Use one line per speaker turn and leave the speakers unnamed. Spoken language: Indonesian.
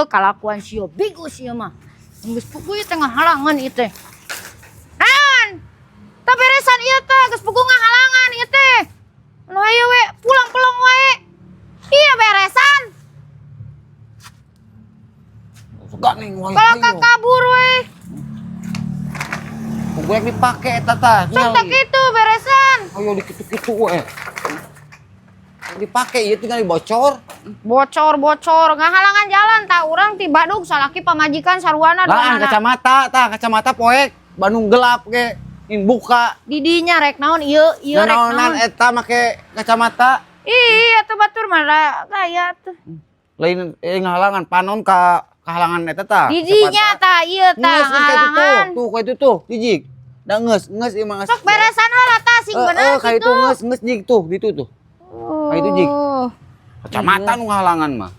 Kalakuan sio bigus ieu mah. Geus puguh tengah halangan ieu teh. Naon? Tah beresan ieu teh geus puguh ngahalangan ieu teh. Nu hayu we pulang pelong wae. Iya beresan.
Suka nih wae.
Kalau kabur we.
Gue dipake eta tah.
Sok tak kitu beresan.
Ayo dikitu-kitu we. Dipake ieu tinggal dibocor.
Bocor ngahalangan jalan tah urang ti Badung salaki pamajikan sarwana
Lah kacamata tah, kacamata poek Bandung gelap ge buka.
Didinya rek naon ieu rek naon.
Naonan eta make kacamata.
Iya tuh batur mah gaya tuh.
Lain ngahalangan panon ka kahalangan eta tah.
Didinya tah ieu tah ngahalangan.
Tuh ka itu tuh dijig. Da geus ieu mah geus.
Sok beresan heula tah sing bener
ka itu geus jig tuh ditu tuh. Ka itu jig. Kacamata nu ngahalangan mah.